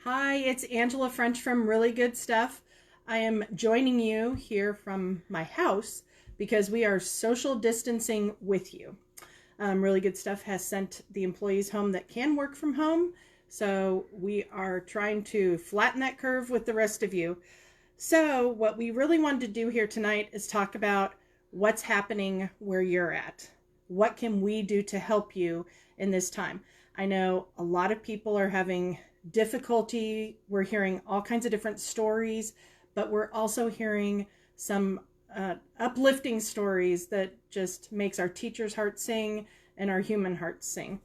Hi, it's Angela French from Really Good Stuff. I am joining you here from my house because we are social distancing with you. Really Good Stuff has sent the employees home that can work from home, so we are trying to flatten that curve with the rest of you. So, what we really wanted to do here tonight is talk about what's happening where you're at. What can we do to help you in this time? I know a lot of people are having difficulty. We're hearing all kinds of different stories, but we're also hearing some uplifting stories that just makes our teachers' hearts sing and our human hearts sing.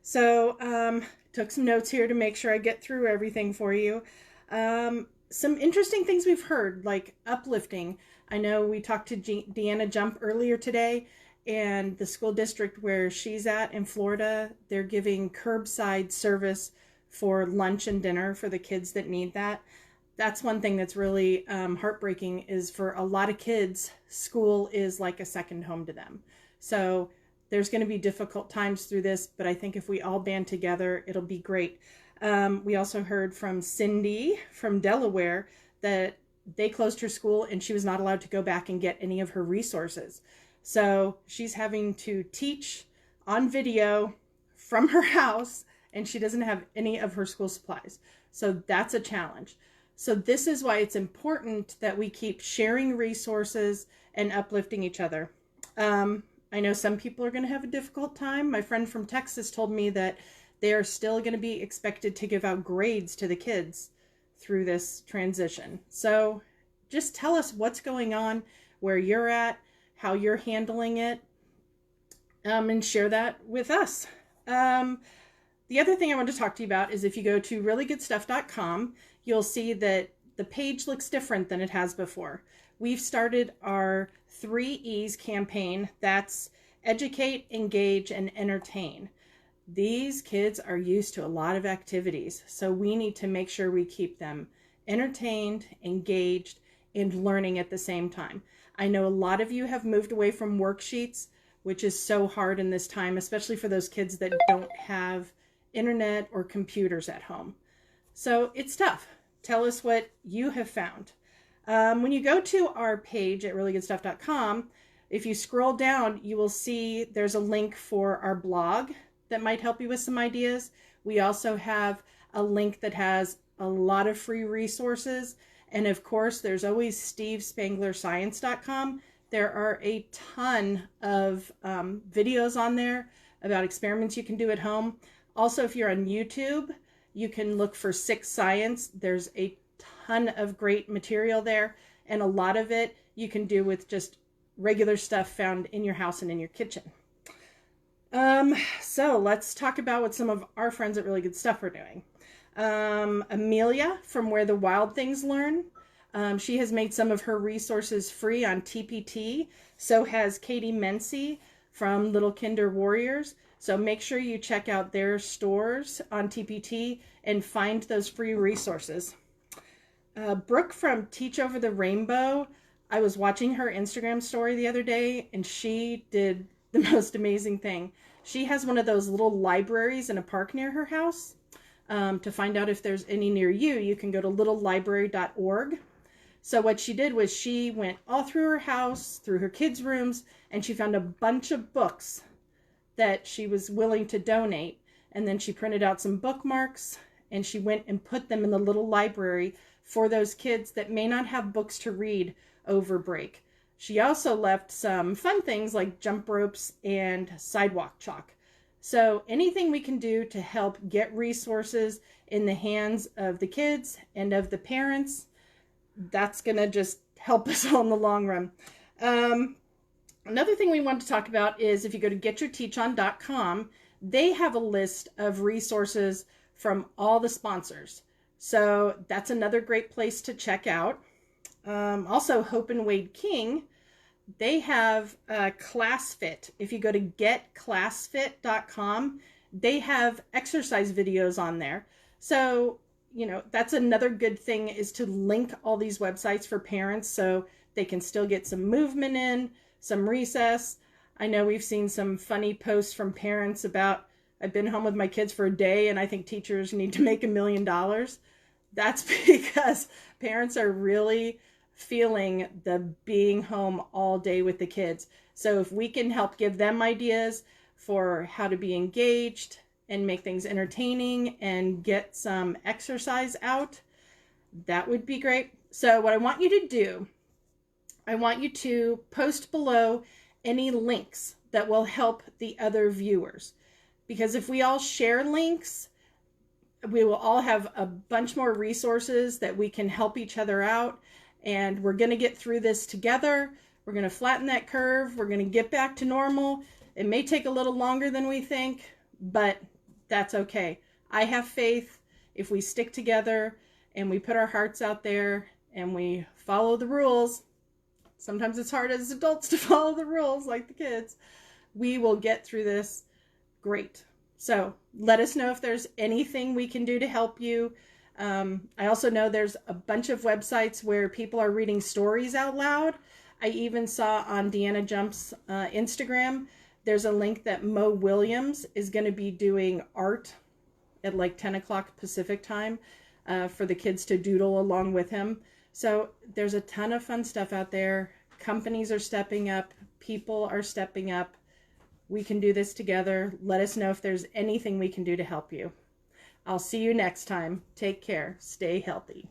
So, took some notes here to make sure I get through everything for you. Some interesting things we've heard, like uplifting. I know we talked to Deanna Jump earlier today, and the school district where she's at in Florida, they're giving curbside service for lunch and dinner for the kids that need that. That's one thing that's really heartbreaking, is for a lot of kids, school is like a second home to them. So there's going to be difficult times through this, but I think if we all band together, it'll be great. We also heard from Cindy from Delaware that they closed her school and she was not allowed to go back and get any of her resources. So she's having to teach on video from her house, and she doesn't have any of her school supplies. So that's a challenge. So this is why it's important that we keep sharing resources and uplifting each other. I know some people are going to have a difficult time. My friend from Texas told me that they are still going to be expected to give out grades to the kids through this transition. So just tell us what's going on, where you're at, how you're handling it, and share that with us. The other thing I want to talk to you about is if you go to reallygoodstuff.com, you'll see that the page looks different than it has before. We've started our 3E's campaign. That's educate, engage, and entertain. These kids are used to a lot of activities, so we need to make sure we keep them entertained, engaged, and learning at the same time. I know a lot of you have moved away from worksheets, which is so hard in this time, especially for those kids that don't have internet or computers at home. So it's tough. Tell us what you have found. When you go to our page at reallygoodstuff.com, if you scroll down, you will see there's a link for our blog that might help you with some ideas. We also have a link that has a lot of free resources. And of course, there's always stevespanglerscience.com. There are a ton of videos on there about experiments you can do at home. Also, if you're on YouTube, you can look for Sick Science. There's a ton of great material there, and a lot of it you can do with just regular stuff found in your house and in your kitchen. So let's talk about what some of our friends at Really Good Stuff are doing. Amelia from Where the Wild Things Learn. She has made some of her resources free on TPT. So has Katie Mency from Little Kinder Warriors. So make sure you check out their stores on TPT and find those free resources. Brooke from Teach Over the Rainbow. I was watching her Instagram story the other day, and she did the most amazing thing. She has one of those little libraries in a park near her house. To find out if there's any near you, you can go to littlelibrary.org. So what she did was she went all through her house, through her kids' rooms, and she found a bunch of books that she was willing to donate. And then she printed out some bookmarks, and she went and put them in the little library for those kids that may not have books to read over break. She also left some fun things like jump ropes and sidewalk chalk. So anything we can do to help get resources in the hands of the kids and of the parents, that's going to just help us all in the long run. Another thing we want to talk about is if you go to getyourteachon.com, they have a list of resources from all the sponsors. So that's another great place to check out. Also, Hope and Wade King, they have ClassFit. If you go to getclassfit.com, they have exercise videos on there. So, you know, that's another good thing, is to link all these websites for parents so they can still get some movement in, some recess. I know we've seen some funny posts from parents about, I've been home with my kids for a day and I think teachers need to make $1 million. That's because parents are really feeling the being home all day with the kids. So if we can help give them ideas for how to be engaged and make things entertaining and get some exercise out, that would be great. So what I want you to do, I want you to post below any links that will help the other viewers. Because if we all share links, we will all have a bunch more resources that we can help each other out. And we're going to get through this together. We're going to flatten that curve. We're going to get back to normal. It may take a little longer than we think, but that's okay. I have faith if we stick together and we put our hearts out there and we follow the rules. Sometimes it's hard as adults to follow the rules like the kids. We will get through this great. So let us know if there's anything we can do to help you. I also know there's a bunch of websites where people are reading stories out loud. I even saw on Deanna Jump's Instagram, there's a link that Mo Williams is going to be doing art at like 10 o'clock Pacific time for the kids to doodle along with him. So there's a ton of fun stuff out there. Companies are stepping up. People are stepping up. We can do this together. Let us know if there's anything we can do to help you. I'll see you next time. Take care. Stay healthy.